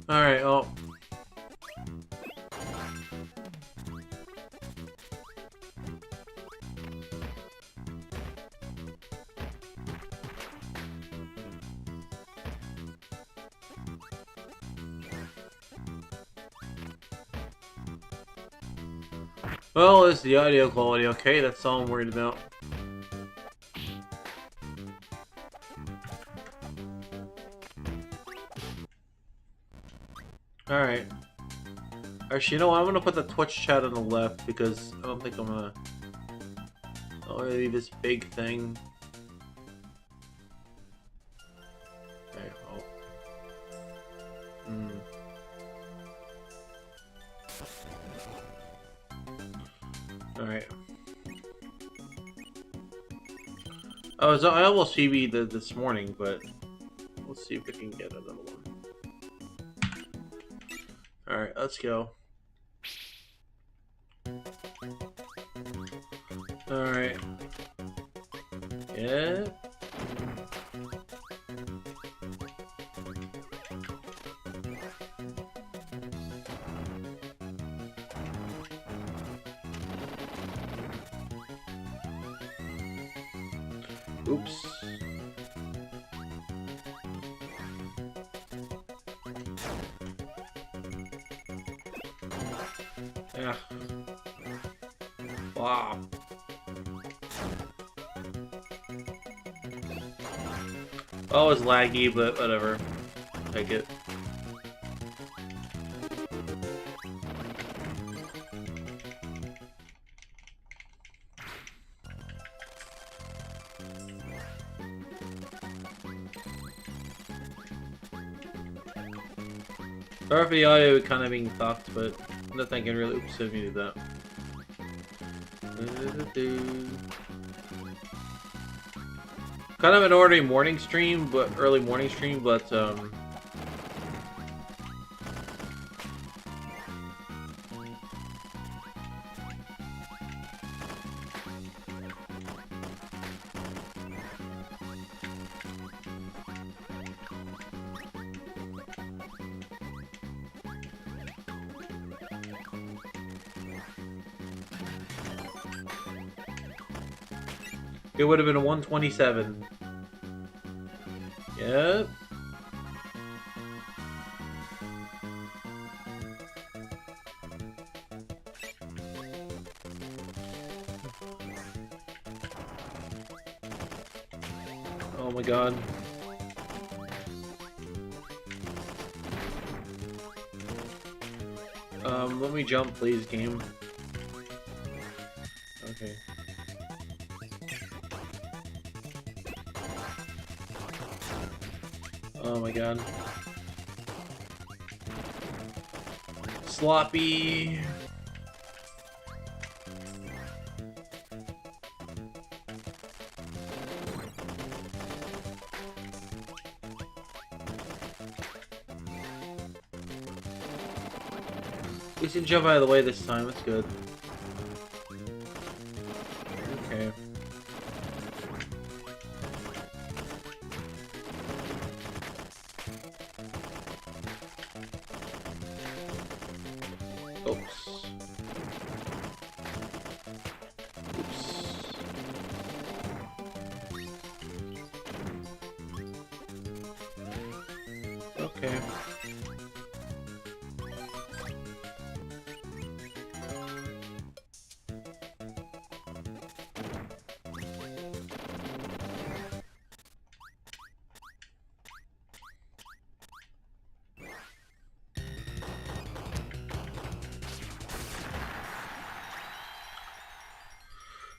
Alright, oh. Well, is the audio quality okay? That's all I'm worried about. Alright. Actually, you know what? I'm gonna put the Twitch chat on the left because I don't think I'm gonna... Oh, maybe this big thing. Okay, oh. Alright. I almost PB'd this morning, but let's see if we can get another one. Alright, let's go. Alright. Yeah. Oops. Yeah. Wow. Oh, it's laggy, but whatever. Take it. Sorry for the audio kind of being fucked, but nothing can really. Oops, I muted that. Kind of an early morning stream, but it would have been a 127. Yep. Oh my god. Let me jump, please, game. Okay. Oh my god. Sloppy. We can jump out of the way this time, that's good. Okay. Oops. Okay.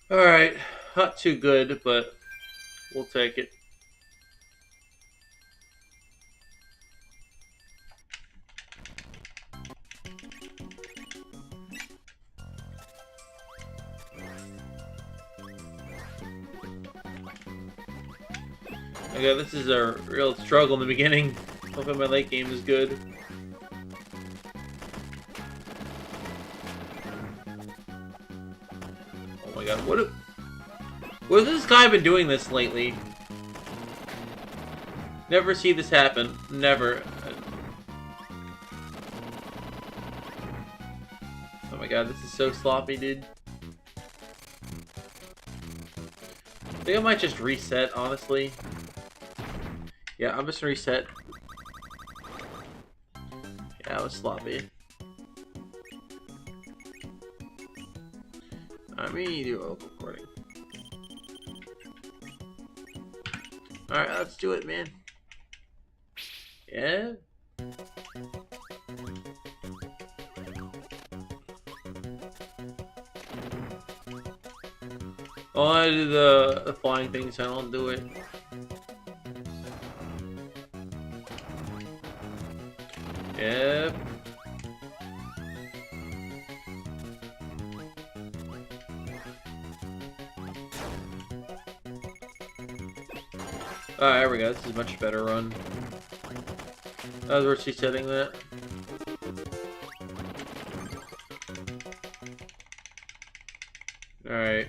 Alright, not too good, but we'll take it. Okay, this is a real struggle in the beginning. Hoping my late game is good. Oh my god, what has this guy been doing this lately? Never see this happen. Never. god, this is so sloppy, dude. I think I might just reset, honestly. Yeah, I'm just gonna reset. Yeah, I was sloppy. Alright, we need to do a local recording. Alright, let's do it, man. Yeah? Oh, I do the flying things, I don't do it. Yep. Alright, there we go. This is a much better run. That was where she's setting that. Alright.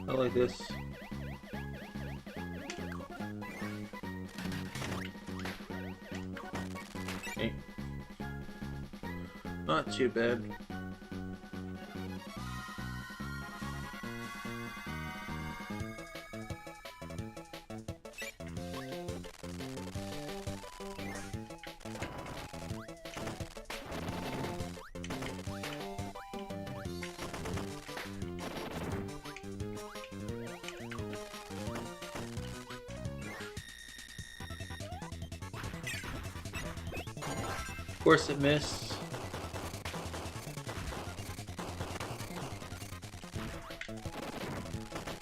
I like this. Okay. Not too bad. Of course it missed.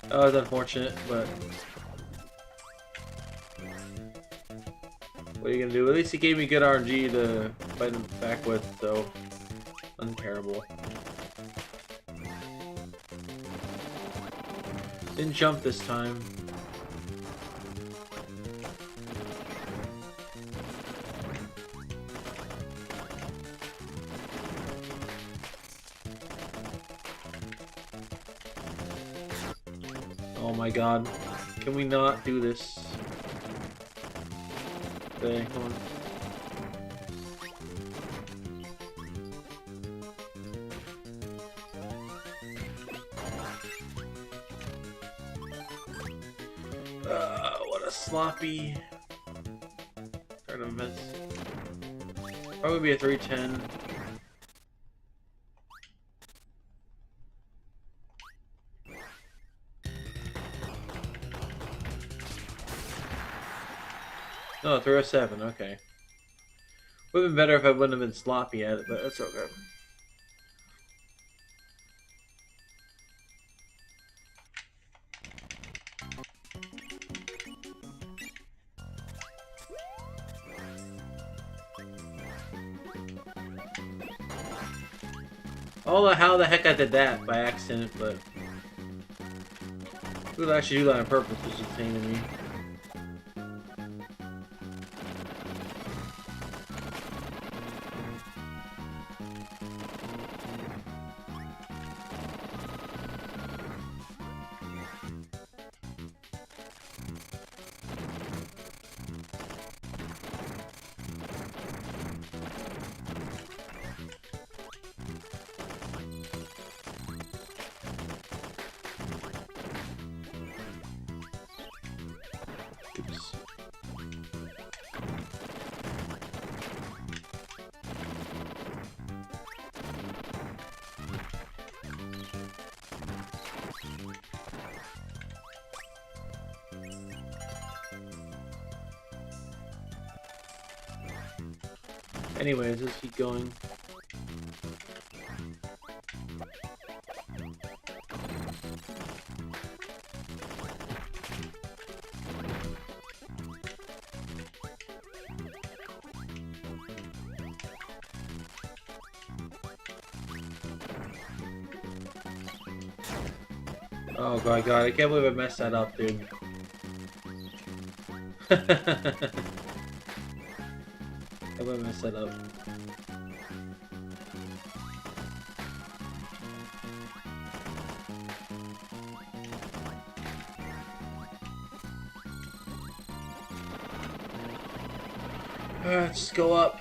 That was unfortunate, but what are you gonna do? At least he gave me good RNG to fight him back with, so unparable. Didn't jump this time. Oh my god. Can we not do this? Okay, come on. What a sloppy turn of events. Probably be a 310. No, 307, okay. Would have been better if I wouldn't have been sloppy at it, but that's okay. I don't know how the heck I did that by accident, but who would actually do that on purpose is insane to me. Oops. Anyways, let's keep going. Oh god, I can't believe I messed that up, dude. I believe I messed that up. Alright, just go up.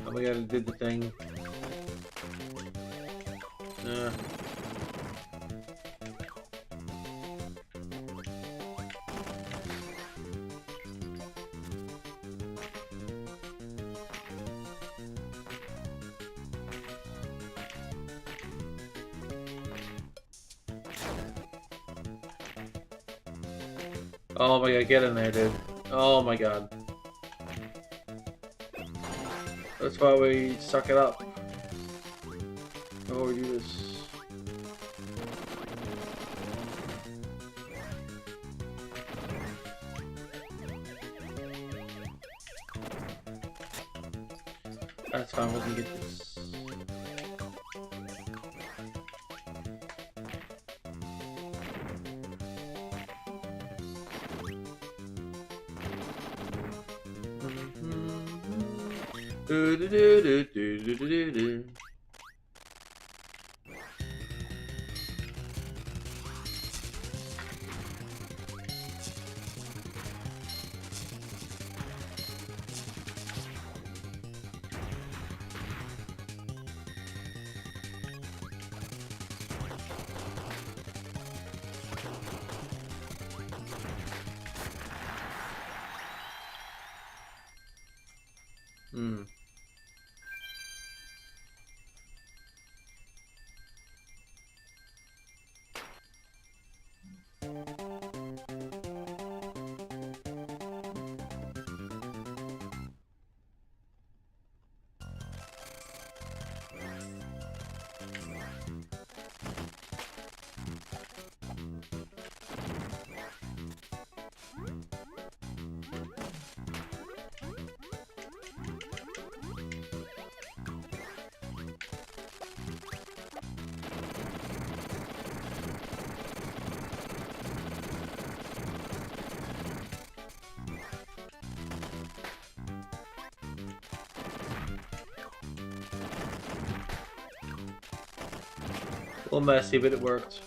Oh my god, I did the thing. Oh my god, get in there, dude. Oh my god. That's why we suck it up. Oh, we do this. That's fine, we can get this. Do do do do do do do do. Hmm. A little messy, but it worked.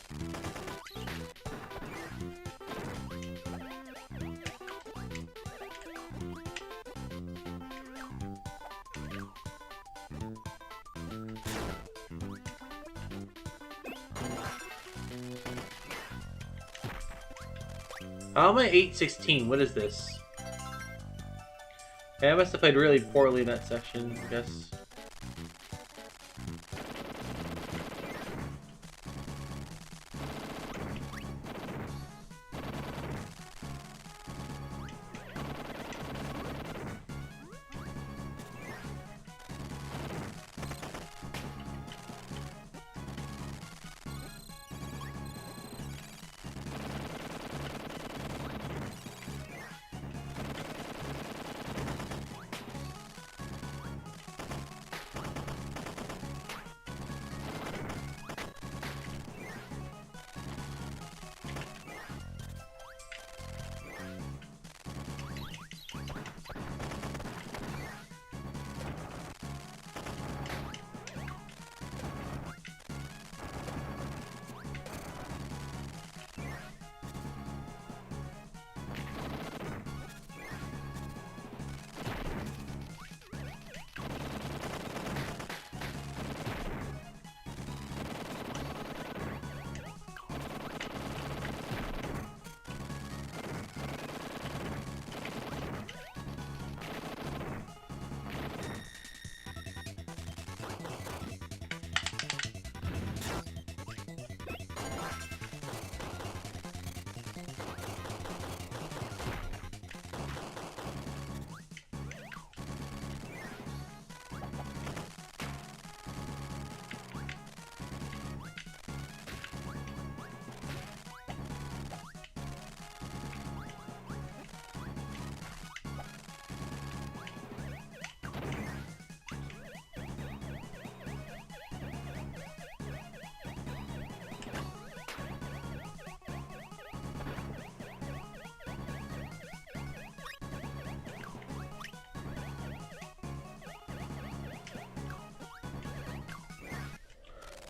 How am I 8-16? What is this? Okay, I must have played really poorly in that section, I guess.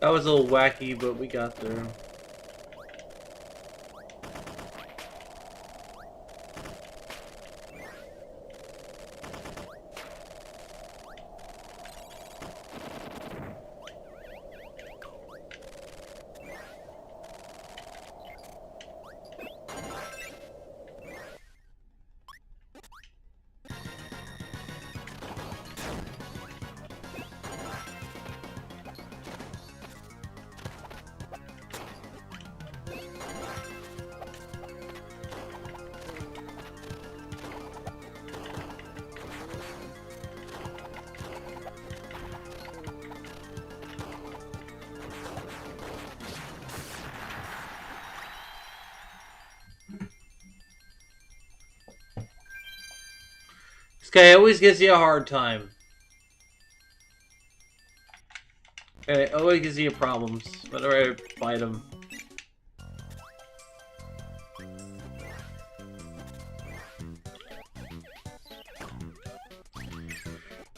That was a little wacky, but we got there. This guy always gives you a hard time. And it always gives you problems whenever I fight him.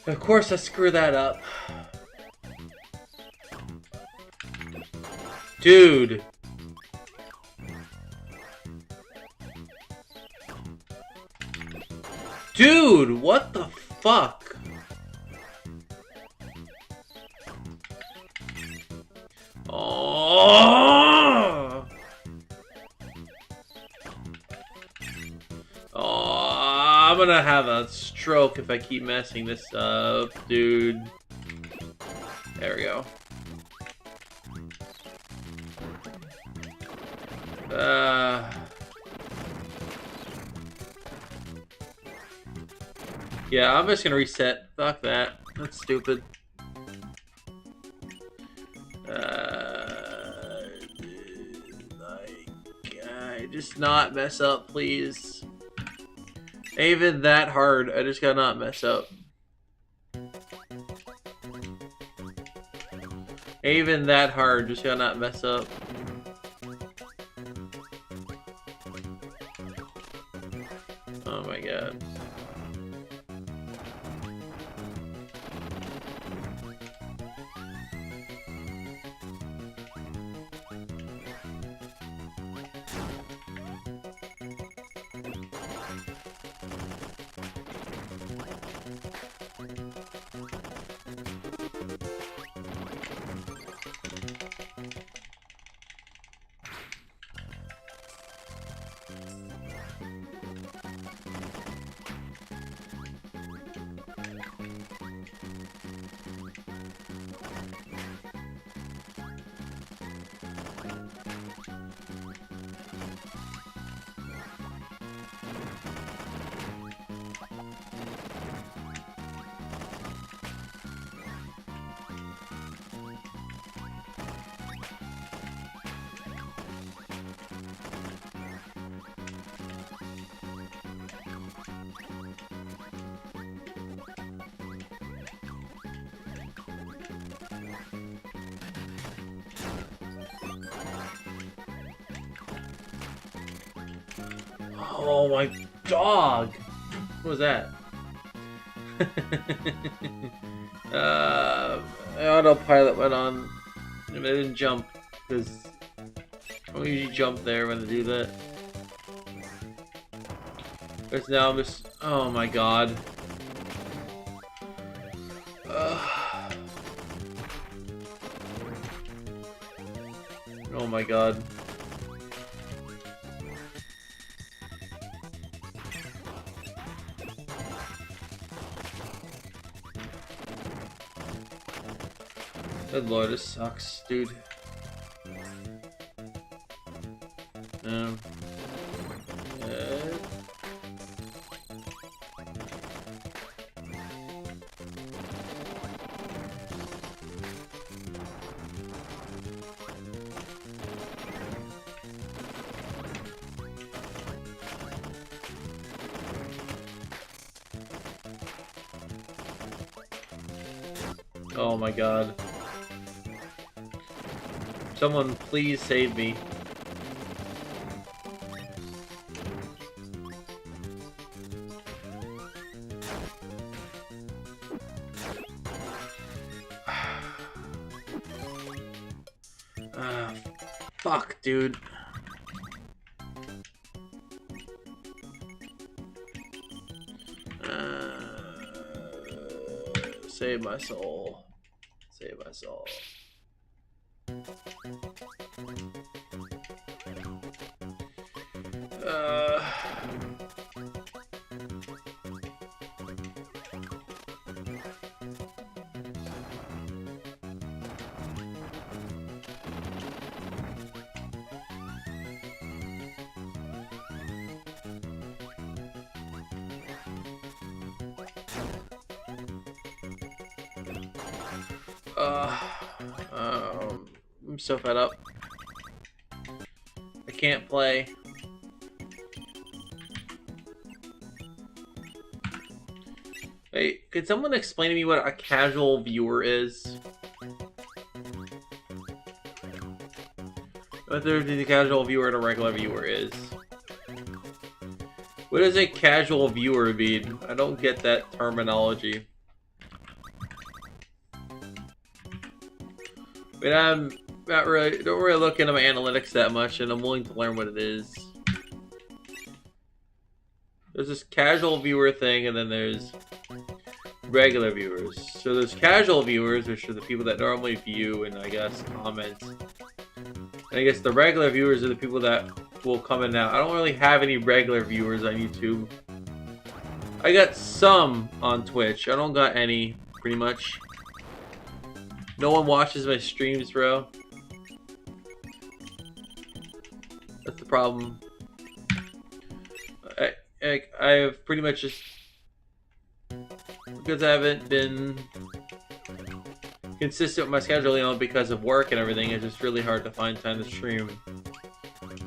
Of course I screw that up. Dude. Dude, what the fuck? Oh! Oh, I'm gonna have a stroke if I keep messing this up, dude. There we go. Yeah, I'm just gonna reset. Fuck that. That's stupid. Just not mess up, please. Ain't even that hard. I just gotta not mess up. Ain't even that hard. Just gotta not mess up. Oh my god. Oh my dog! What was that? Autopilot went on. I didn't jump because I don't usually jump there when I do that. Because now I'm just. Oh my god. Oh my god. Good lord, this sucks, dude. Oh my god. Someone please save me. Fuck, dude. Save my soul. Save my soul. I'm so fed up. I can't play. Hey, could someone explain to me what a casual viewer is? What the casual viewer and a regular viewer is? What does a casual viewer mean? I don't get that terminology. I mean, I'm not really, don't really look into my analytics that much, and I'm willing to learn what it is. There's this casual viewer thing, and then there's regular viewers. So there's casual viewers, which are the people that normally view and I guess comment. And I guess the regular viewers are the people that will come in now. I don't really have any regular viewers on YouTube. I got some on Twitch. I don't got any, pretty much. No one watches my streams, bro. That's the problem. I've pretty much just... Because I haven't been consistent with my schedule, you know, because of work and everything, it's just really hard to find time to stream.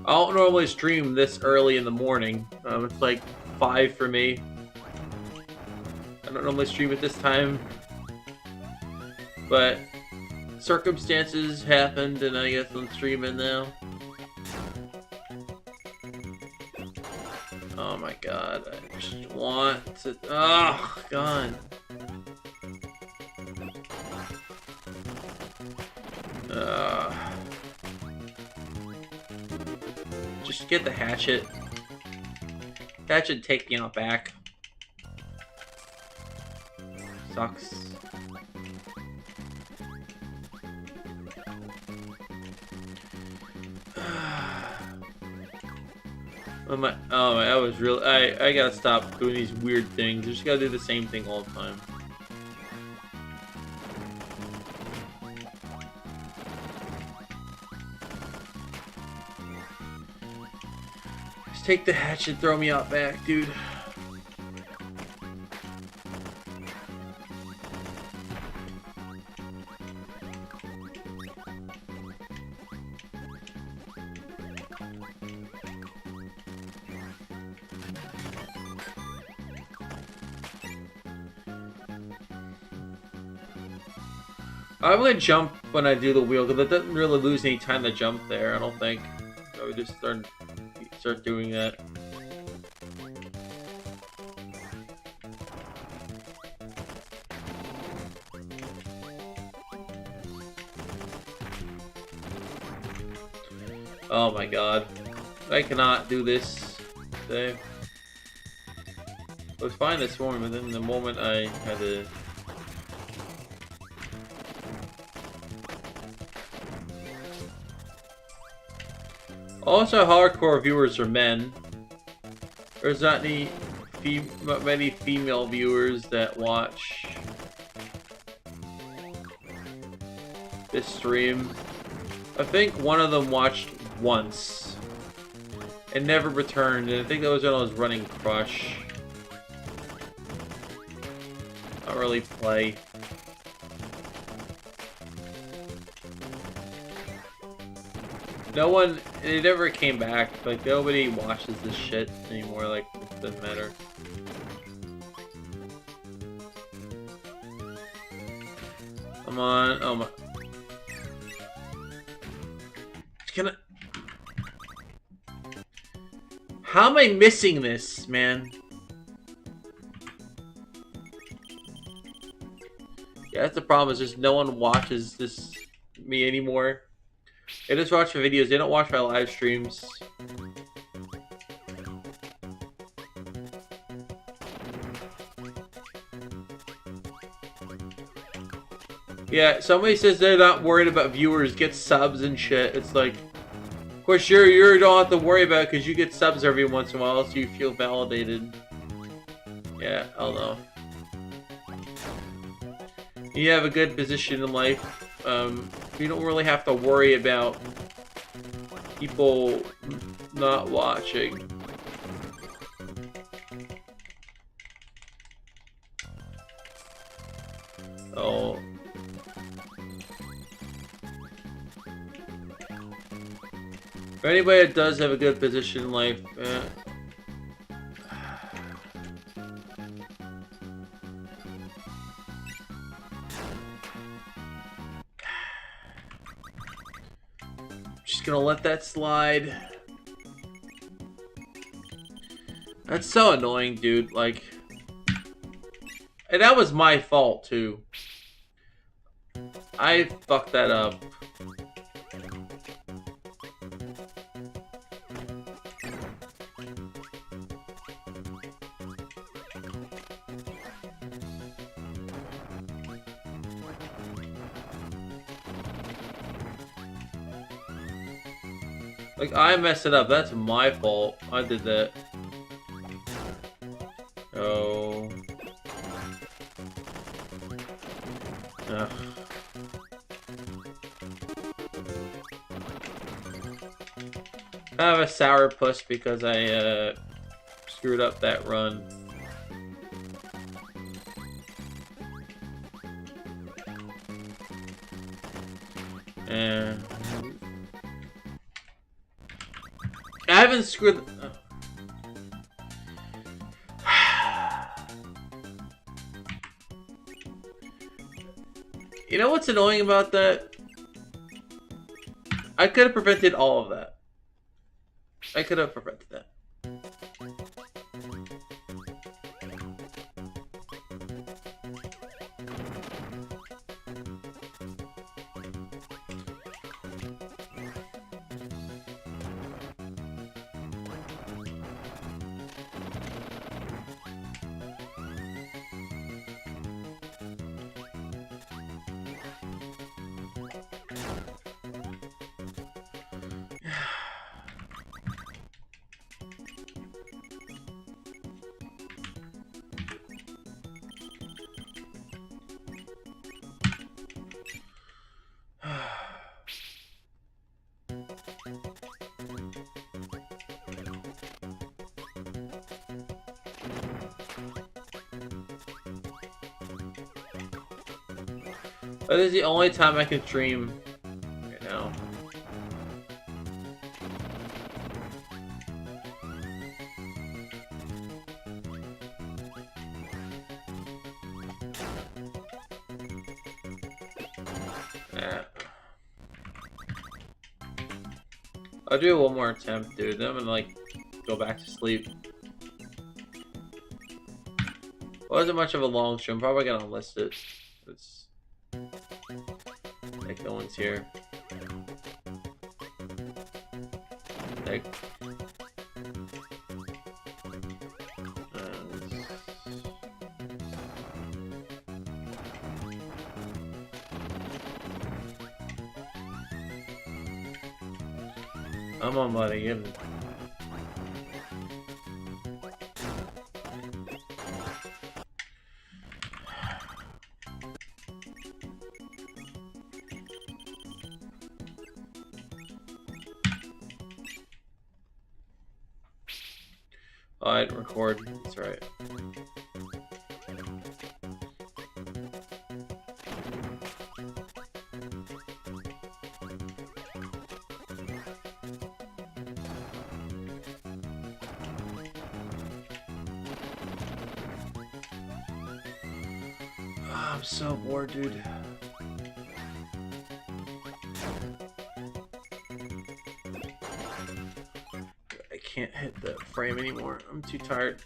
I don't normally stream this early in the morning. It's like 5 for me. I don't normally stream at this time. But circumstances happened and I guess I'm streaming now. Oh my god, I just want to... Oh, god. Just get the hatchet. Hatchet take me out back. Sucks. Oh my, that was real. I gotta stop doing these weird things. I just gotta do the same thing all the time. Just take the hatchet, throw me out back, dude. I'm gonna jump when I do the wheel, because it doesn't really lose any time to jump there, I don't think. I would just start doing that. Oh my god. I cannot do this today. I was fine this morning, but then the moment I had to... Also, hardcore viewers are men. There's not any many female viewers that watch this stream. I think one of them watched once and never returned, and I think that was when I was running Crush. I don't really play. No one, it never came back. Like, nobody watches this shit anymore. Like, it doesn't matter. Come on. Oh my. Can I... How am I missing this, man? Yeah, that's the problem. Is just no one watches this me anymore. They just watch my videos. They don't watch my live streams. Yeah, somebody says they're not worried about viewers, get subs and shit. It's like, of course, you don't have to worry about it because you get subs every once in a while, so you feel validated. Yeah, I don't know. You have a good position in life. You don't really have to worry about people not watching. Oh. For anybody that does have a good position in life, just gonna let that slide. That's so annoying, dude. Like, and that was my fault too. I fucked that up. Like, I messed it up. That's my fault. I did that. Oh. Ugh. I have a sourpuss because I screwed up that run. And I haven't screwed. You know what's annoying about that? I could have prevented all of that. I could have prevented that. But this is the only time I can stream right now. Yeah. I'll do one more attempt, dude. Then I'm gonna like go back to sleep. Wasn't much of a long stream. Probably gonna list it. It's like no one's here. Like, I'm on money and oh, I didn't record. That's right. Oh, I'm so bored, dude. I can't hit the frame anymore. I'm too tired.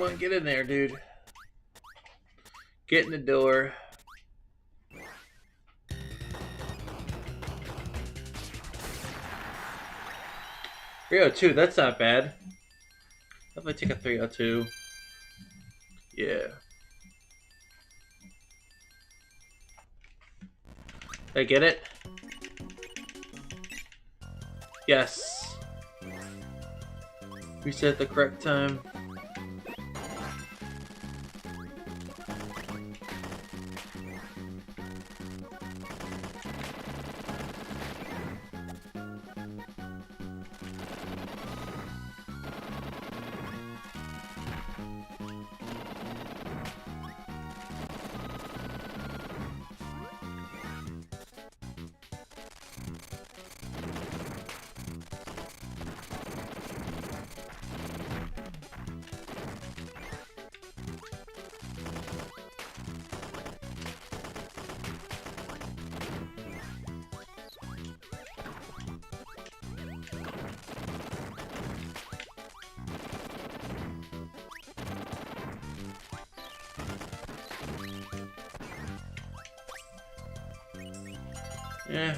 Come on, get in there, dude. Get in the door. 302, that's not bad. If I take a 302. Yeah. Did I get it? Yes. Reset the correct time. Yeah.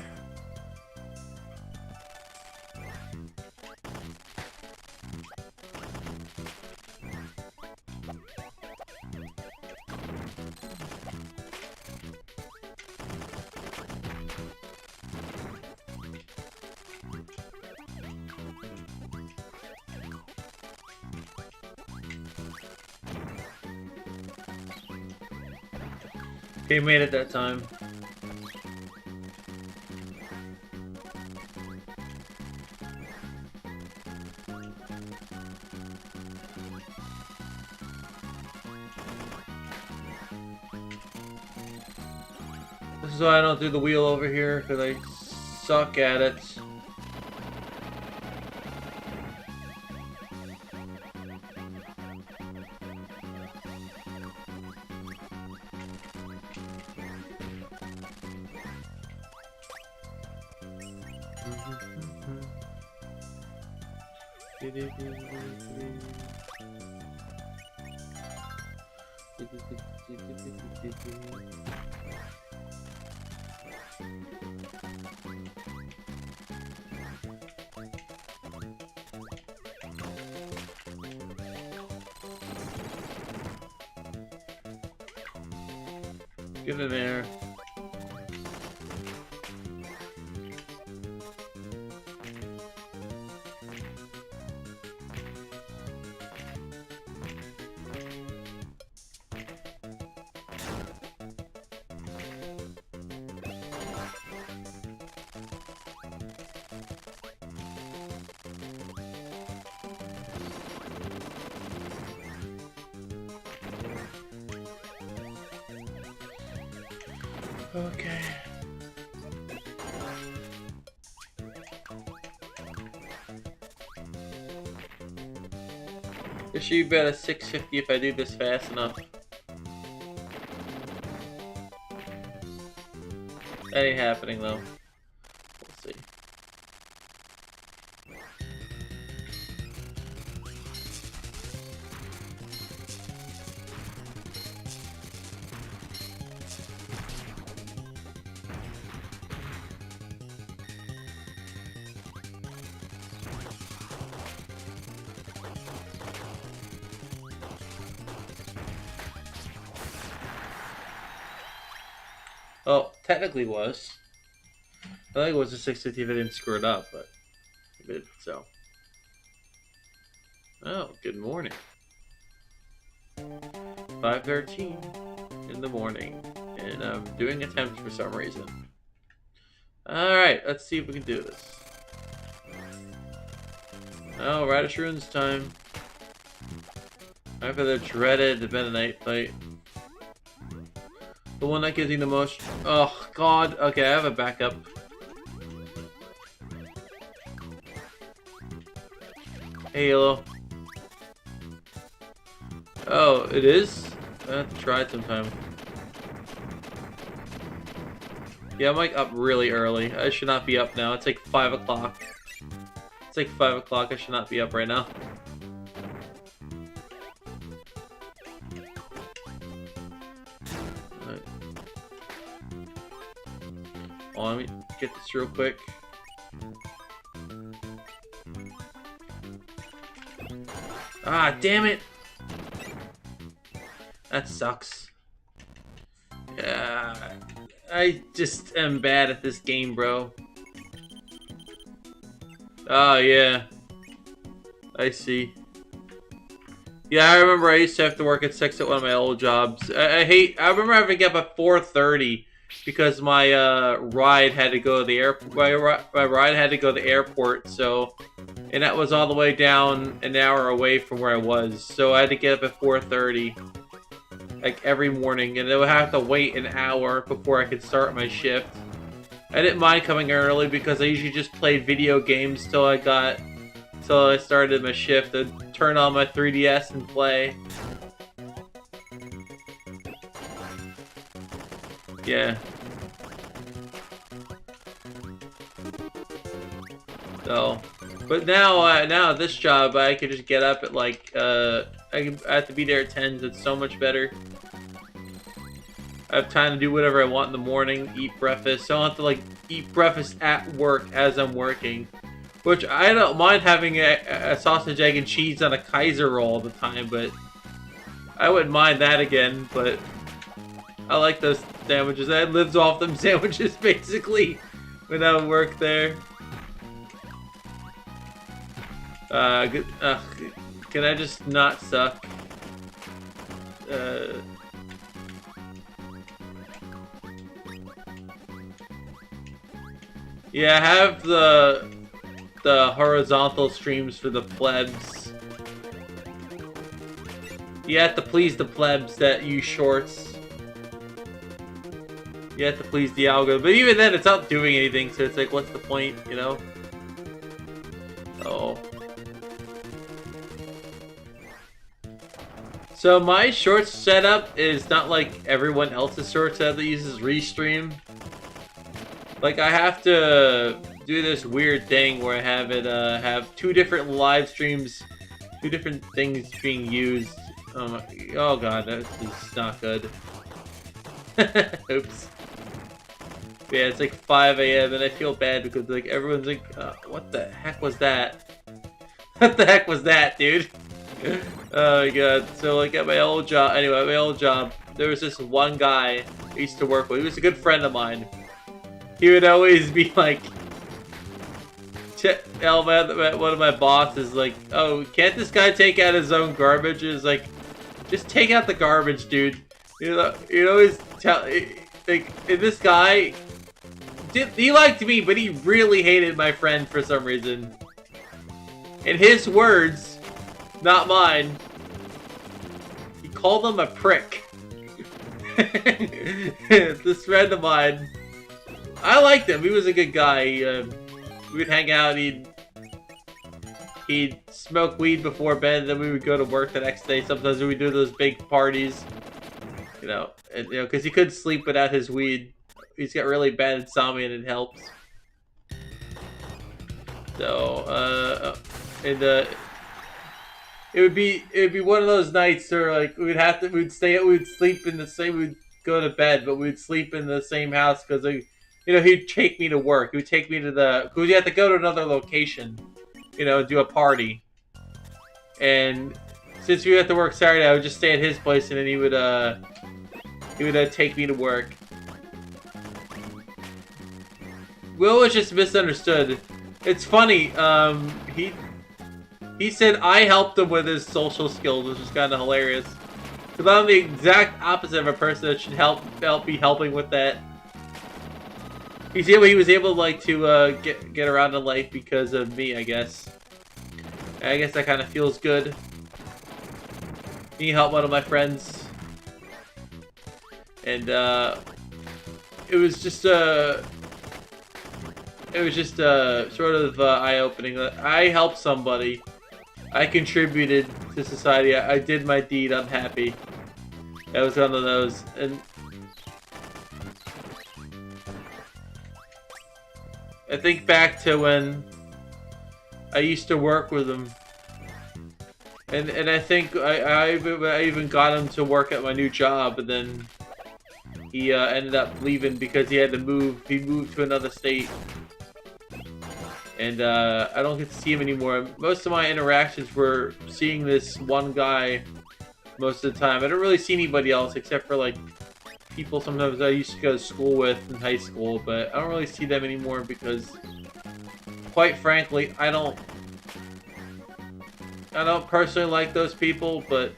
Okay, made it that time. This is why I don't do the wheel over here, because I suck at it. Get in there. Okay. It should be about a 650 if I do this fast enough. That ain't happening though. We'll see. Oh, technically was. I think it was a 650 if I didn't screw it up, but I did, so. Oh, good morning. 5:13 in the morning, and I'm doing attempts for some reason. Alright, let's see if we can do this. Oh, Radish Ruins time. Time for the dreaded Mennonite fight. The one that gives me the most... Oh, God. Okay, I have a backup. Hey, Halo. Oh, it is? I have to try it sometime. Yeah, I'm like up really early. I should not be up now. It's like 5 o'clock. It's like 5 o'clock. I should not be up right now. Let me get this real quick. Ah, damn it! That sucks. Yeah, I just am bad at this game, bro. Oh, yeah. I see. Yeah, I remember I used to have to work at 6 at one of my old jobs. I remember having to get up at 4:30 because my ride had to go to the airport. My ride had to go to the airport, so... And that was all the way down an hour away from where I was. So I had to get up at 4:30. Like, every morning. And I would have to wait an hour before I could start my shift. I didn't mind coming early because I usually just played video games till I started my shift. I'd turn on my 3DS and play. Yeah. So, but now this job, I could just get up at like, I have to be there at 10, so it's so much better. I have time to do whatever I want in the morning, eat breakfast. So I don't have to like eat breakfast at work as I'm working. Which I don't mind having a sausage, egg, and cheese on a Kaiser roll all the time, but I wouldn't mind that again, but I like those sandwiches. I lived off them sandwiches basically when I would work there. Can I just not suck? Yeah, have the horizontal streams for the plebs. You have to please the plebs that use shorts. You have to please the algorithm. But even then, it's not doing anything, so it's like, what's the point, you know? Oh. So my shorts setup is not like everyone else's short setup that uses Restream. Like, I have to do this weird thing where I have it have 2 different live streams, 2 different things being used. Oh god, this is not good. Oops. Yeah, it's like 5 a.m. and I feel bad because like everyone's like, what the heck was that? What the heck was that, dude? Oh my god. So like at my old job, anyway, at my old job, there was this one guy I used to work with. He was a good friend of mine. He would always be like, one of my bosses like, oh, can't this guy take out his own garbage? It's like, just take out the garbage, dude. You know, you'd always tell, like, this guy, he liked me, but he really hated my friend for some reason. In his words, not mine, he called him a prick. This friend of mine, I liked him. He was a good guy. We'd hang out. He'd smoke weed before bed. Then we would go to work the next day. Sometimes we would do those big parties. You know, because he couldn't sleep without his weed. He's got really bad insomnia, and it helps. So, it would be one of those nights where like we'd sleep in the same, we'd go to bed, but we'd sleep in the same house because he'd take me to work. He would take me to because we had to go to another location, do a party. And since we had to work Saturday, I would just stay at his place, and then he would take me to work. Will was just misunderstood. It's funny. He said I helped him with his social skills, which is kind of hilarious. Because I'm the exact opposite of a person that should be helping with that. He was able to get around in life because of me, I guess. I guess that kind of feels good. He helped one of my friends, and it was just sort of eye-opening. I helped somebody. I contributed to society. I did my deed. I'm happy. That was one of those. And I think back to when I used to work with him. And I think I even got him to work at my new job, but then he ended up leaving because he had to move. He moved to another state. And I don't get to see him anymore. Most of my interactions were seeing this one guy most of the time. I don't really see anybody else except for like people sometimes I used to go to school with in high school, but I don't really see them anymore because, quite frankly, I don't personally like those people, but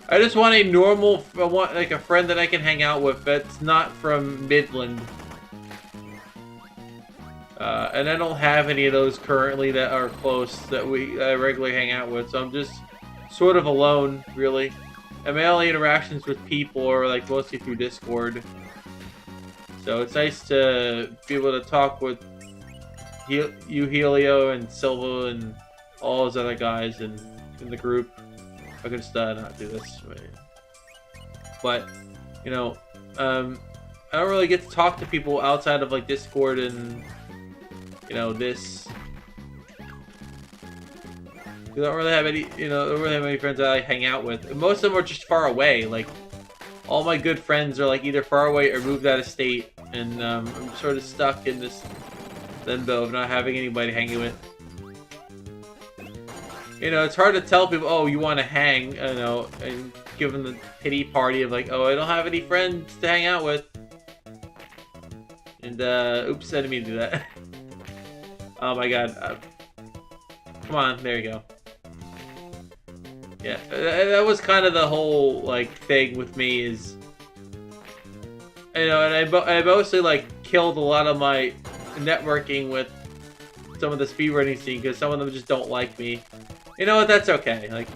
I just want like a friend that I can hang out with that's not from Midland. And I don't have any of those currently that are close that I regularly hang out with, so I'm just sort of alone, really. And my only interactions with people are like mostly through Discord. So it's nice to be able to talk with you, Helio, and Silva, and all those other guys in the group. I could just not do this. But, I don't really get to talk to people outside of like Discord and this. I don't really have any, I don't really have any friends that I hang out with. And most of them are just far away. Like, all my good friends are like either far away or moved out of state, and I'm sort of stuck in this limbo of not having anybody hanging with. It's hard to tell people, oh, you want to hang, and give them the pity party of like, oh, I don't have any friends to hang out with. And, oops, I didn't mean to do that. Oh my god. Come on, there you go. Yeah, that was kind of the whole, like, thing with me is... and I mostly, like, killed a lot of my networking with some of the speedrunning scene because some of them just don't like me. You know what, that's okay. Like,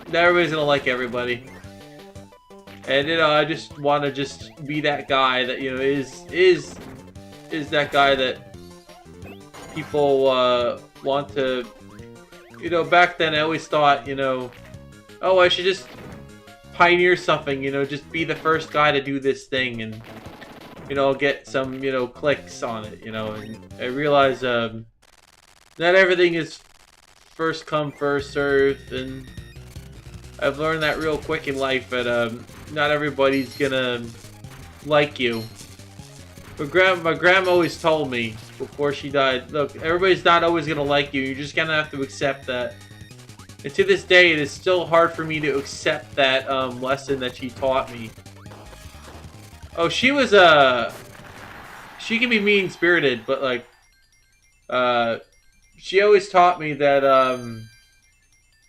not everybody's gonna like everybody. And, I just want to just be that guy that, is that guy that people want to, back then I always thought, oh, I should just pioneer something, just be the first guy to do this thing, and you know, get some, you know, clicks on it, you know. And I realize not everything is first come, first serve, and I've learned that real quick in life that not everybody's gonna like you. But my grandma always told me before she died, look, everybody's not always gonna like you. You're just gonna have to accept that. And to this day, it is still hard for me to accept that lesson that she taught me. Oh, she was she can be mean-spirited, but like she always taught me that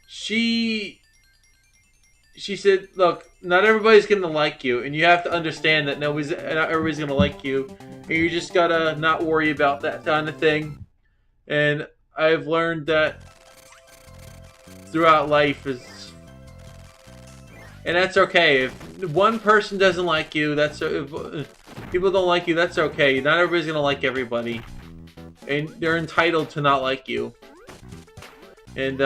she said, look, not everybody's gonna like you, and you have to understand that not everybody's gonna like you, and you just gotta not worry about that kind of thing. And I've learned that throughout life is, and that's okay. If one person doesn't like you, if people don't like you, that's okay. Not everybody's gonna like everybody, and they're entitled to not like you. And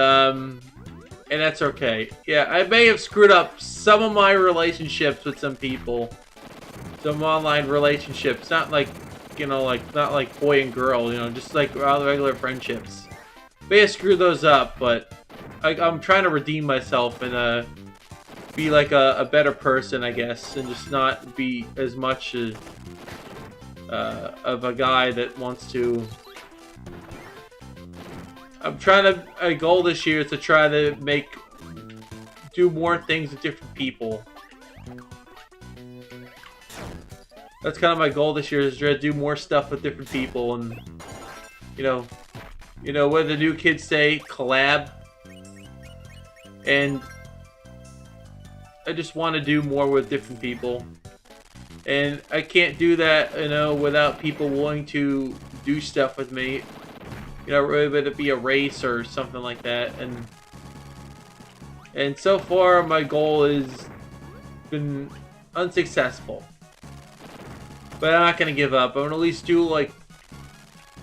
that's okay. Yeah, I may have screwed up some of my relationships with some people. Some online relationships. Not like, you know, not like boy and girl, you know, just like regular friendships. May have screwed those up, but I'm trying to redeem myself and be like a better person, I guess, and just not be as much of a guy that wants to. I'm trying to, a goal this year is to try to do more things with different people. That's kind of my goal this year, is to try to do more stuff with different people, and you know what the new kids say, collab. And I just want to do more with different people, and I can't do that, you know, without people willing to do stuff with me. You know, whether it be a race or something like that, and so far my goal has been unsuccessful. But I'm not gonna give up. I'm gonna at least do like,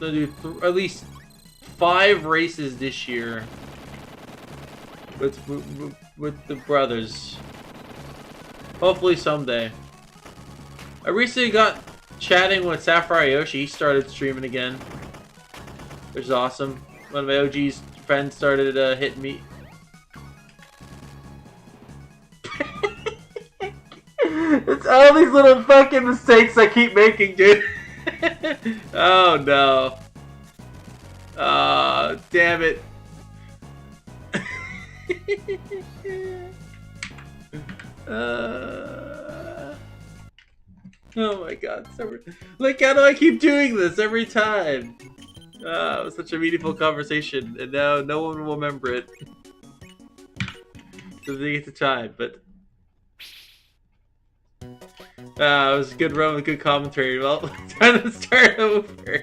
at least 5 races this year with the brothers. Hopefully someday. I recently got chatting with Sapphire Yoshi. He started streaming again, which is awesome. One of my OG's friends started hitting me. It's all these little fucking mistakes I keep making, dude. Oh no. Damn it. Oh my god. Like, how do I keep doing this every time? It was such a meaningful conversation, and now no one will remember it. Doesn't get the time, but it was a good run with good commentary. Well, time to start over.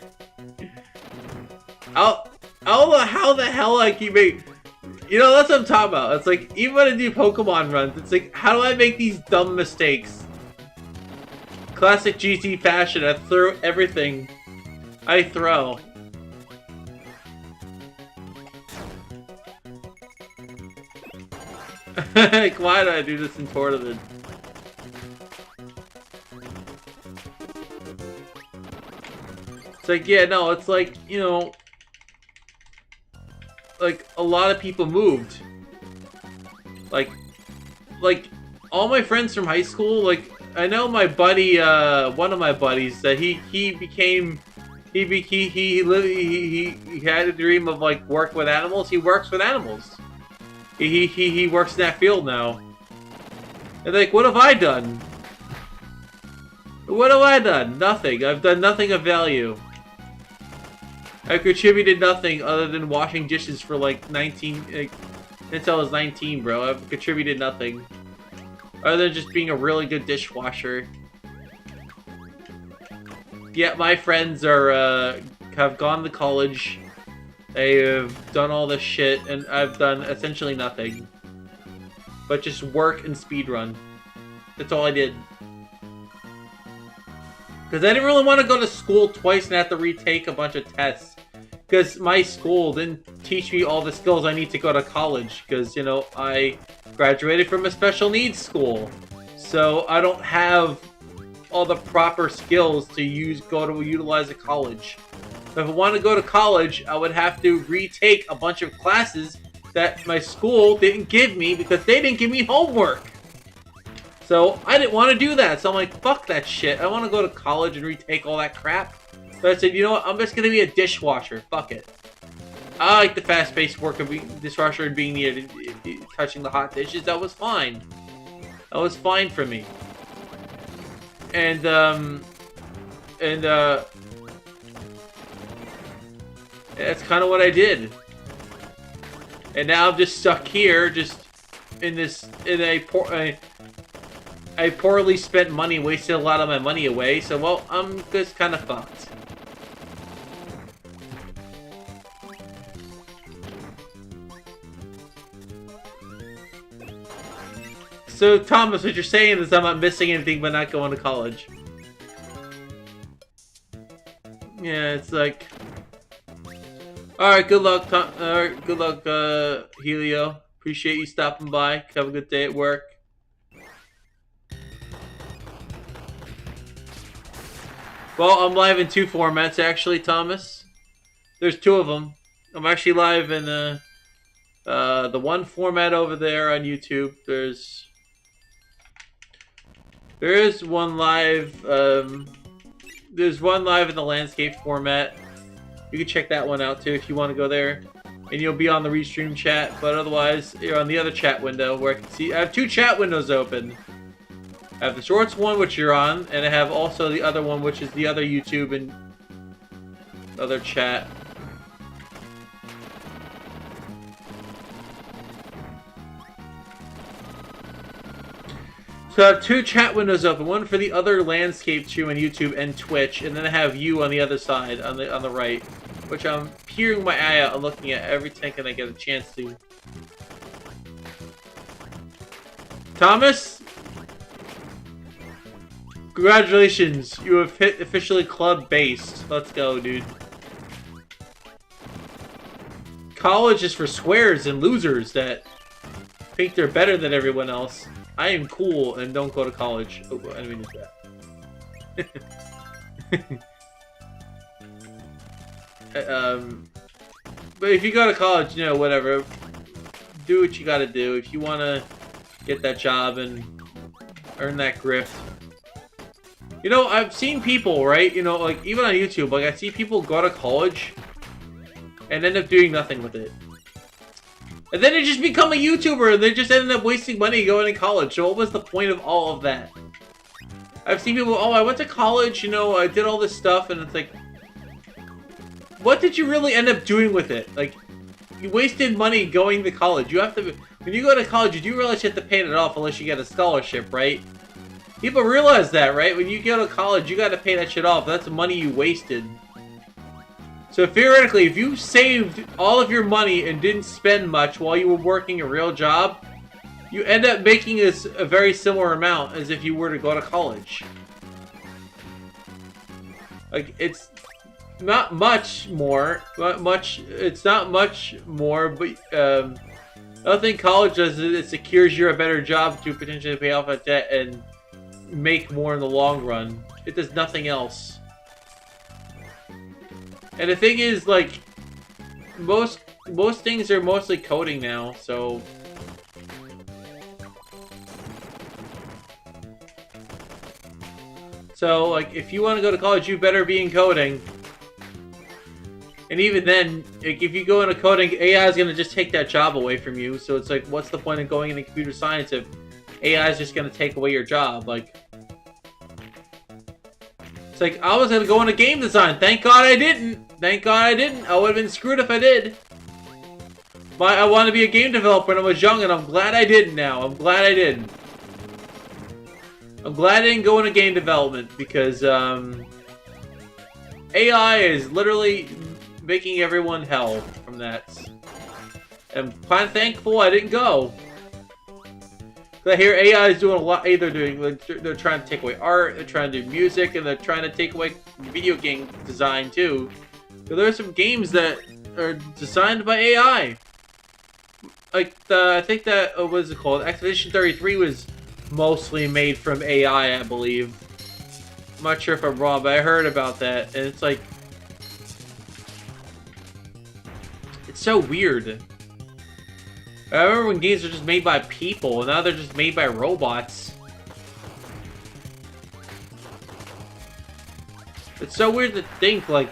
I don't know how the hell I keep making. You know, that's what I'm talking about. It's like, even when I do Pokemon runs, it's like, how do I make these dumb mistakes? Classic GT fashion. I throw everything I throw. Like, why do I do this in tournament? It's like, yeah, no, it's like, you know, like, a lot of people moved. Like, all my friends from high school, like, I know my buddy, one of my buddies, that he had a dream of, like, work with animals. He works with animals. He works in that field now. And like, what have I done? What have I done? Nothing. I've done nothing of value. I've contributed nothing other than washing dishes for like 19, since I was 19, bro. I've contributed nothing. Other than just being a really good dishwasher. Yeah, my friends are, have gone to college. They have done all this shit, and I've done essentially nothing. But just work and speedrun. That's all I did. Because I didn't really want to go to school twice and have to retake a bunch of tests. Because my school didn't teach me all the skills I need to go to college. Because, you know, I graduated from a special needs school. So I don't have all the proper skills to utilize a college. So if I want to go to college, I would have to retake a bunch of classes that my school didn't give me because they didn't give me homework. So I didn't want to do that. So I'm like, fuck that shit. I want to go to college and retake all that crap. So I said, you know what? I'm just going to be a dishwasher. Fuck it. I like the fast-paced work of being a dishwasher and being near touching the hot dishes. That was fine. That was fine for me. And that's kind of what I did. And now I'm just stuck here, just in I poorly spent money, wasted a lot of my money away. So, well, I'm just kind of fucked. So, Thomas, what you're saying is I'm not missing anything by not going to college. Yeah, it's like... Alright, good luck, good luck, Helio. Appreciate you stopping by. Have a good day at work. Well, I'm live in 2 formats, actually, Thomas. There's 2 of them. I'm actually live in the one format over there on YouTube. There is one live. There's one live in the landscape format. You can check that one out too if you want to go there, and you'll be on the restream chat. But otherwise, you're on the other chat window where I can see. I have 2 chat windows open. I have the shorts one, which you're on, and I have also the other one, which is the other YouTube and other chat. So I have 2 chat windows open, one for the other landscape too on YouTube and Twitch, and then I have you on the other side, on the right, which I'm peering my eye out and looking at every time I get a chance to. Thomas, congratulations, you have hit officially club-based. Let's go, dude. College is for squares and losers that think they're better than everyone else. I am cool and don't go to college. Oh, I didn't mean to do that. But if you go to college, you know, whatever. Do what you gotta do. If you want to get that job and earn that grift. You know, I've seen people, right? You know, like, even on YouTube, like, I see people go to college and end up doing nothing with it. And then they just become a YouTuber, and they just ended up wasting money going to college. So what was the point of all of that? I've seen people, oh, I went to college, you know, I did all this stuff, and it's like, what did you really end up doing with it? Like, you wasted money going to college. You have to, when you go to college, you do realize you have to pay it off unless you get a scholarship, right? People realize that, right? When you go to college, you got to pay that shit off. That's money you wasted. So theoretically, if you saved all of your money and didn't spend much while you were working a real job, you end up making a very similar amount as if you were to go to college. Like, it's not much more, it's not much more, but the other thing college does is it secures you a better job to potentially pay off a debt and make more in the long run. It does nothing else. And the thing is, like, most things are mostly coding now, so... So, like, if you want to go to college, you better be in coding. And even then, like, if you go into coding, AI is going to just take that job away from you. So it's like, what's the point of going into computer science if AI is just going to take away your job? Like... It's like, I was going to go into game design. Thank God I didn't. Thank God I didn't. I would have been screwed if I did. But I wanted to be a game developer when I was young, and I'm glad I didn't now. I'm glad I didn't. I'm glad I didn't go into game development, because AI is literally making everyone hell from that. I'm quite thankful I didn't go. I hear AI is doing a lot. They're trying to take away art, they're trying to do music, and they're trying to take away video game design too. So there are some games that are designed by AI. Like I think that what is it called? Expedition 33 was mostly made from AI, I believe. I'm not sure if I'm wrong, but I heard about that, and it's like, it's so weird. I remember when games were just made by people, and now they're just made by robots. It's so weird to think, like,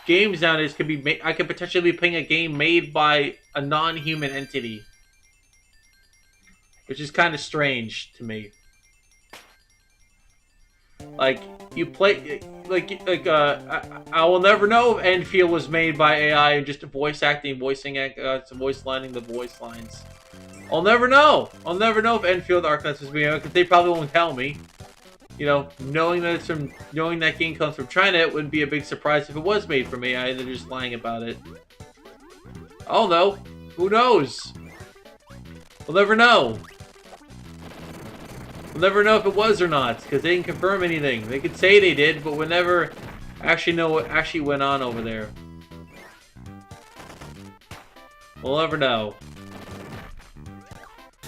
games nowadays could be made. I could potentially be playing a game made by a non-human entity, which is kind of strange to me. Like, you play, I will never know if Enfield was made by AI and just voice acting, voice lining the voice lines. I'll never know. I'll never know if Enfield Arcanets was made, because they probably won't tell me. You know, knowing that game comes from China, it wouldn't be a big surprise if it was made from AI. They're just lying about it. I don't know. Who knows? We'll never know. We'll never know if it was or not, because they didn't confirm anything. They could say they did, but we'll never actually know what actually went on over there. We'll never know.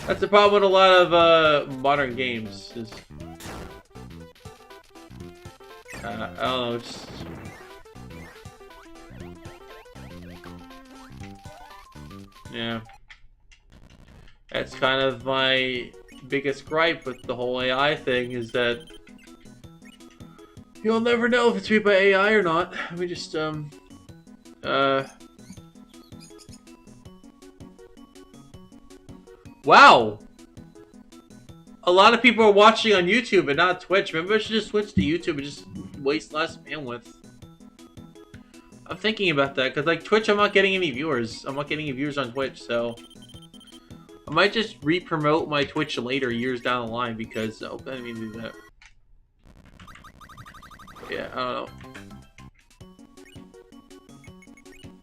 That's the problem with a lot of modern games. Is I don't know. Just yeah. That's kind of my biggest gripe with the whole AI thing, is that you'll never know if it's made by AI or not. Let me just wow! A lot of people are watching on YouTube and not Twitch. Maybe I should just switch to YouTube and just waste less bandwidth. I'm thinking about that, because like Twitch, I'm not getting any viewers. I'm not getting any viewers on Twitch, so I might just re-promote my Twitch later, years down the line, because I didn't mean to do that. But yeah, I don't know.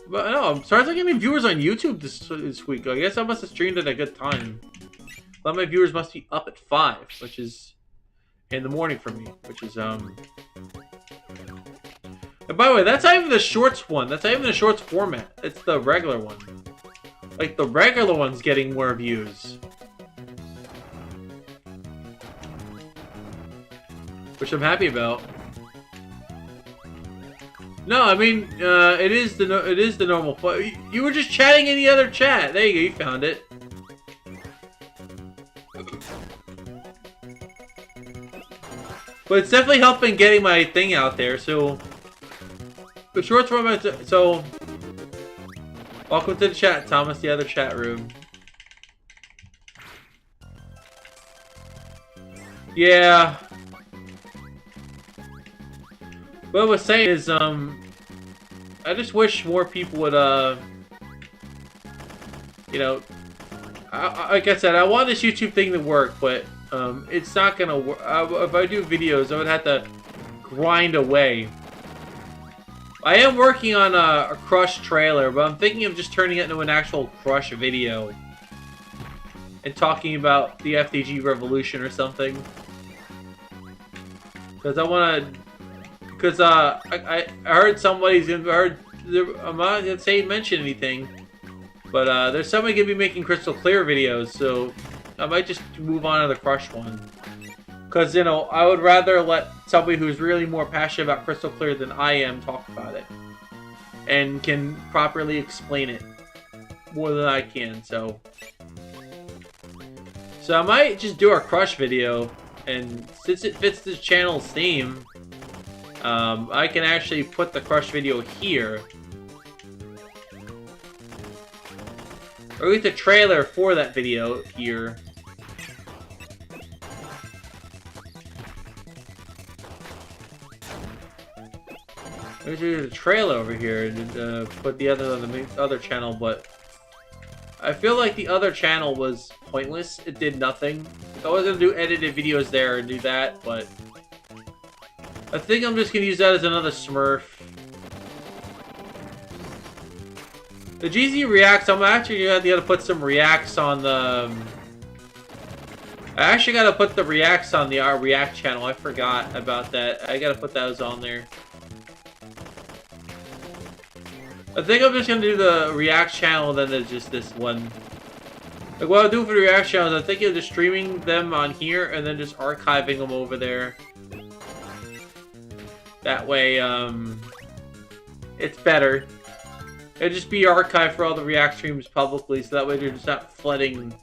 But no, I'm sorry, I not getting viewers on YouTube this week. I guess I must have streamed at a good time. A lot of my viewers must be up at 5, which is in the morning for me, which is And by the way, that's not even the shorts one. That's not even the shorts format. It's the regular one. Like, the regular one's getting more views. Which I'm happy about. No, I mean, it is the normal. You were just chatting in the other chat. There you go. You found it. But it's definitely helping getting my thing out there. So the short format. So welcome to the chat, Thomas. The other chat room. Yeah. What I was saying is, I just wish more people would, you know, like I said, I want this YouTube thing to work, but, it's not gonna work. If I do videos, I would have to grind away. I am working on a Crush trailer, but I'm thinking of just turning it into an actual Crush video. And talking about the FDG revolution or something. Because I want to... Because I heard somebody's I'm not gonna say mention anything, but there's somebody gonna be making Crystal Clear videos, so I might just move on to the Crush one. Because, you know, I would rather let somebody who's really more passionate about Crystal Clear than I am talk about it, and can properly explain it more than I can. So I might just do our Crush video, and since it fits the channel's theme. I can actually put the Crush video here. Or get the trailer for that video here. There's the trailer over here and put the other on the other channel, but I feel like the other channel was pointless. It did nothing. I was gonna do edited videos there and do that, but I think I'm just gonna use that as another Smurf. The GZ Reacts, I'm actually gonna have to put some reacts on the... I actually gotta put the reacts on the React channel. I forgot about that. I gotta put those on there. I think I'm just gonna do the React channel and then there's just this one. Like what I'll do for the React channel is I'm thinking of just streaming them on here and then just archiving them over there. That way, it's better. It'll just be archived for all the React streams publicly, so that way they're just not flooding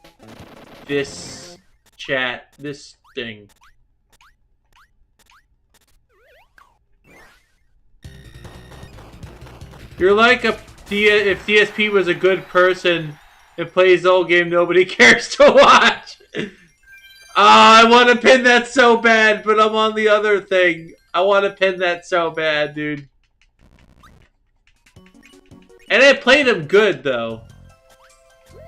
this chat, this thing. You're like if DSP was a good person and plays the whole game nobody cares to watch. I want to pin that so bad, but I'm on the other thing. I want to pin that so bad, dude. And I played him good, though.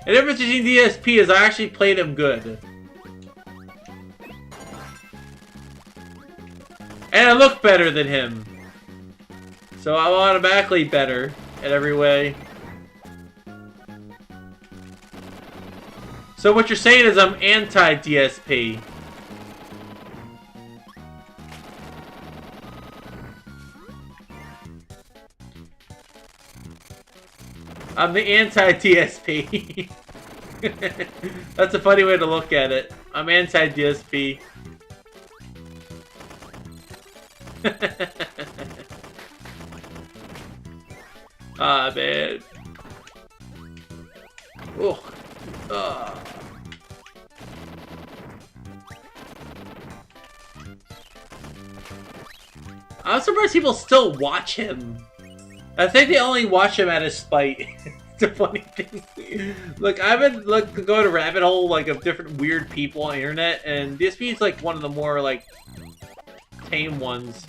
The difference between DSP is I actually played him good. And I look better than him. So I'm automatically better in every way. So what you're saying is I'm anti-DSP. I'm the anti-DSP. That's a funny way to look at it. I'm anti-DSP. Ah, man. Oh. I'm surprised people still watch him. I think they only watch him out of spite. It's a funny thing. Look, I've been going to rabbit hole of different weird people on the internet, and DSP is like one of the more tame ones.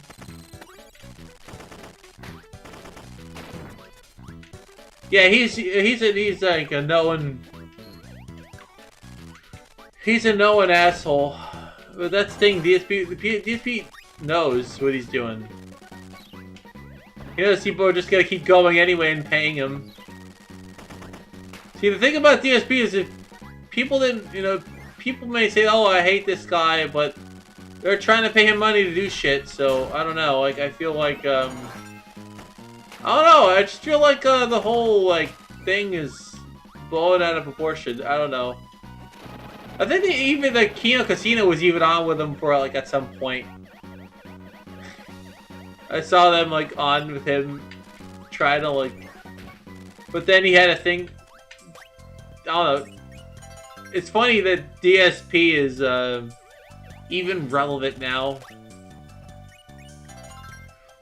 Yeah, he's like a known. He's a known asshole. But that's the thing. DSP knows what he's doing. He knows people are just gonna keep going anyway and paying him. See, the thing about DSP is if people didn't, people may say, "Oh, I hate this guy," but they're trying to pay him money to do shit. So I don't know. I feel like I don't know. I just feel like the whole thing is blown out of proportion. I don't know. I think even the Kino Casino was even on with him for at some point. I saw them on with him, trying to but then he had a thing. I don't know. It's funny that DSP is even relevant now.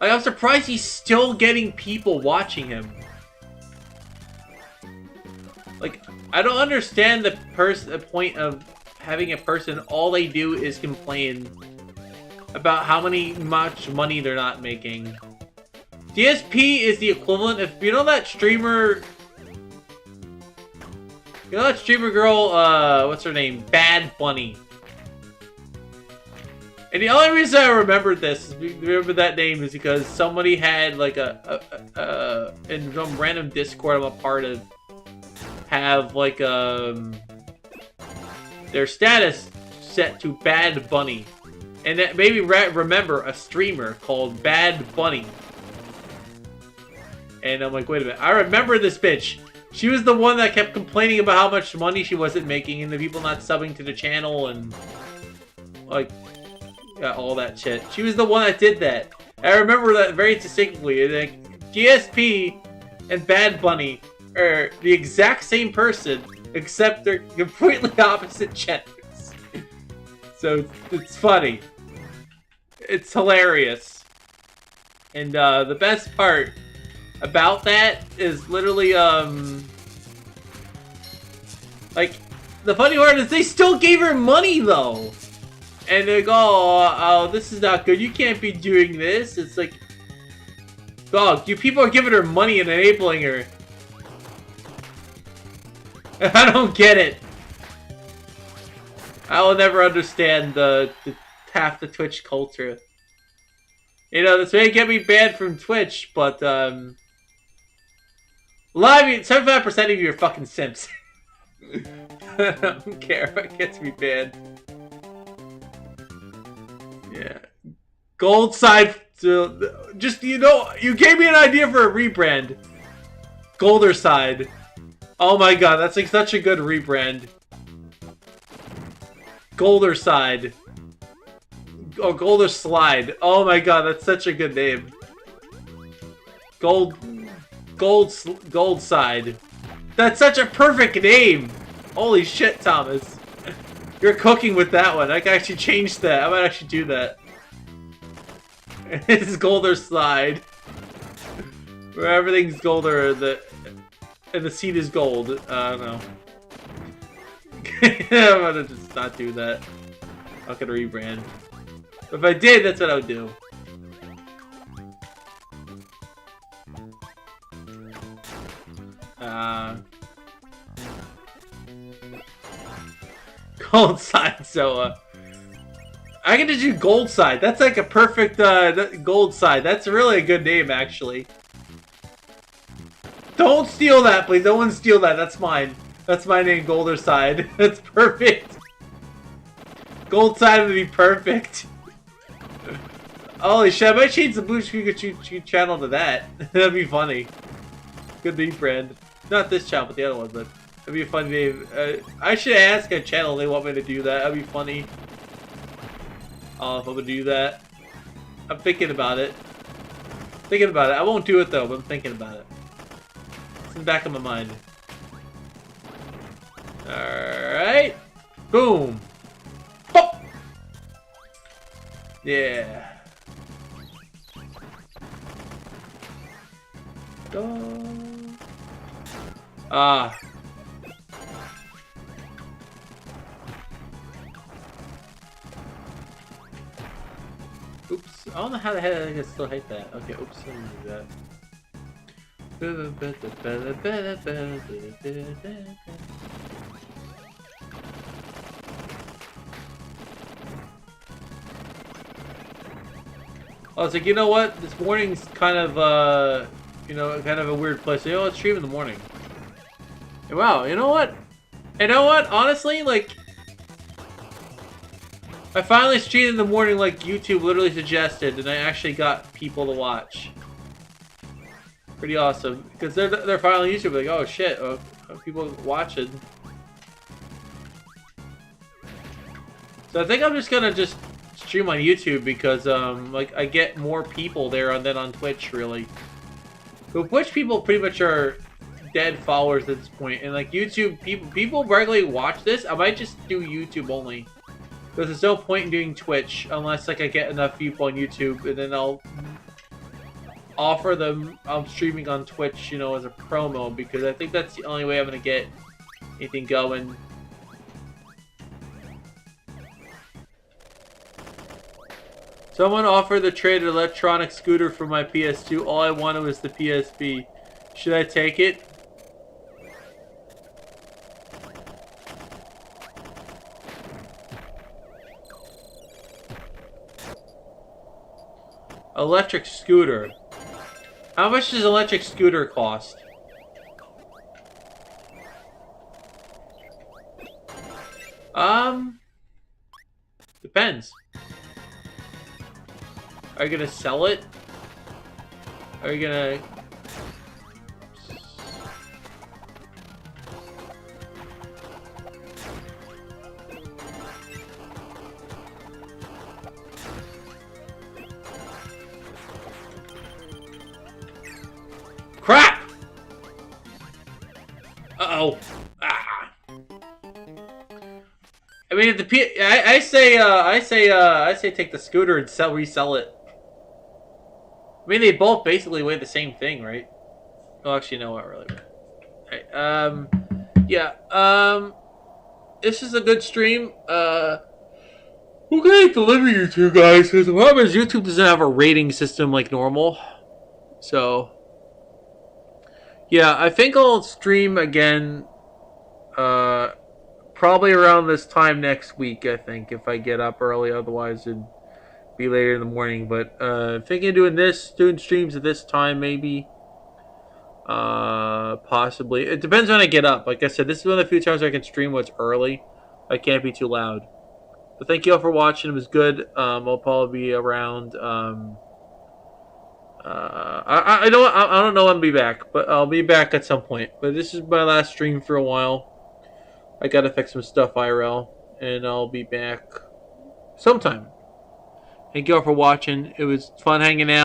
I'm surprised he's still getting people watching him. I don't understand the point of having a person all they do is complain about how much money they're not making. DSP is the equivalent of that streamer. You know that streamer girl, what's her name? Bad Bunny. And the only reason I remember that name is because somebody had in some random Discord I'm a part of, have their status set to Bad Bunny. And that made me remember a streamer called Bad Bunny. And I'm like, wait a minute. I remember this bitch. She was the one that kept complaining about how much money she wasn't making and the people not subbing to the channel and all that shit. She was the one that did that. I remember that very distinctly. GSP and Bad Bunny are the exact same person, except they're completely opposite genders. So it's funny. It's hilarious. And the best part about that is literally the funny part is they still gave her money though. And they go, oh, this is not good. You can't be doing this. It's dog, you people are giving her money and enabling her. I don't get it. I will never understand half the Twitch culture. This may get me banned from Twitch, but a lot of you, 75% of you are fucking simps. I don't care if it gets me banned. Yeah. Gold side. Just, you gave me an idea for a rebrand. Golder side. Oh my god, that's such a good rebrand. Golder side. Oh, Golder Slide. Oh my god, that's such a good name. Gold Side. That's such a perfect name. Holy shit, Thomas. You're cooking with that one. I can actually change that. I might actually do that. It's Golder Slide. Where everything's golder and the seed is gold. I don't know. I'm gonna just not do that. I'm not gonna rebrand. If I did, that's what I would do. Gold Side, so I can just do Gold Side. That's like a perfect Gold Side. That's really a good name, actually. Don't steal that, please. No one steal that. That's mine. That's my name, Golder Side. That's perfect. Gold Side would be perfect. Holy shit, I might change the Blue Pikachu channel to that. That'd be funny. Good name brand. Not this channel, but the other one, but that'd be a fun name. I should ask a channel if they want me to do that. That'd be funny. If I'm gonna do that. I'm thinking about it. I won't do it though, but I'm thinking about it. It's in the back of my mind. Alright. Boom. Pop. Yeah. Go. Ah. Oops. I don't know how the hell I can still hate that. Okay, oops, let me do that. I was like, you know what? This morning's kind of, you know, kind of a weird place. You know, let's stream in the morning. And wow, you know what? You know what? Honestly, like, I finally streamed in the morning like YouTube literally suggested, and I actually got people to watch. Pretty awesome, because they're finally YouTube like, oh shit, people watching. So I think I'm just gonna stream on YouTube because like I get more people there than on Twitch really. But Twitch people pretty much are dead followers at this point, and like YouTube people regularly watch this. I might just do YouTube only. Because there's no point in doing Twitch unless like I get enough people on YouTube, and then I'll offer them I'm streaming on Twitch, you know, as a promo, because I think that's the only way I'm gonna get anything going. Someone offered to trade an electronic scooter for my PS2. All I wanted was the PSP. Should I take it? Electric scooter. How much does electric scooter cost? Depends. Are you gonna sell it? Are you gonna... Crap! Uh-oh. Ah. I mean, if the I say take the scooter and resell it. I mean, they both basically weigh the same thing, right? Oh, actually, no, not really. Right. Yeah. This is a good stream. We're gonna deliver you two guys, because the problem is YouTube doesn't have a rating system like normal. So, yeah, I think I'll stream again, probably around this time next week, I think, if I get up early, otherwise it'd be later in the morning. But, thinking of doing streams at this time, maybe, possibly. It depends when I get up. Like I said, this is one of the few times I can stream when it's early. I can't be too loud. But thank you all for watching. It was good. I'll probably be around, I don't know when I'll be back, but I'll be back at some point. But this is my last stream for a while. I gotta fix some stuff IRL, and I'll be back sometime. Thank you all for watching. It was fun hanging out.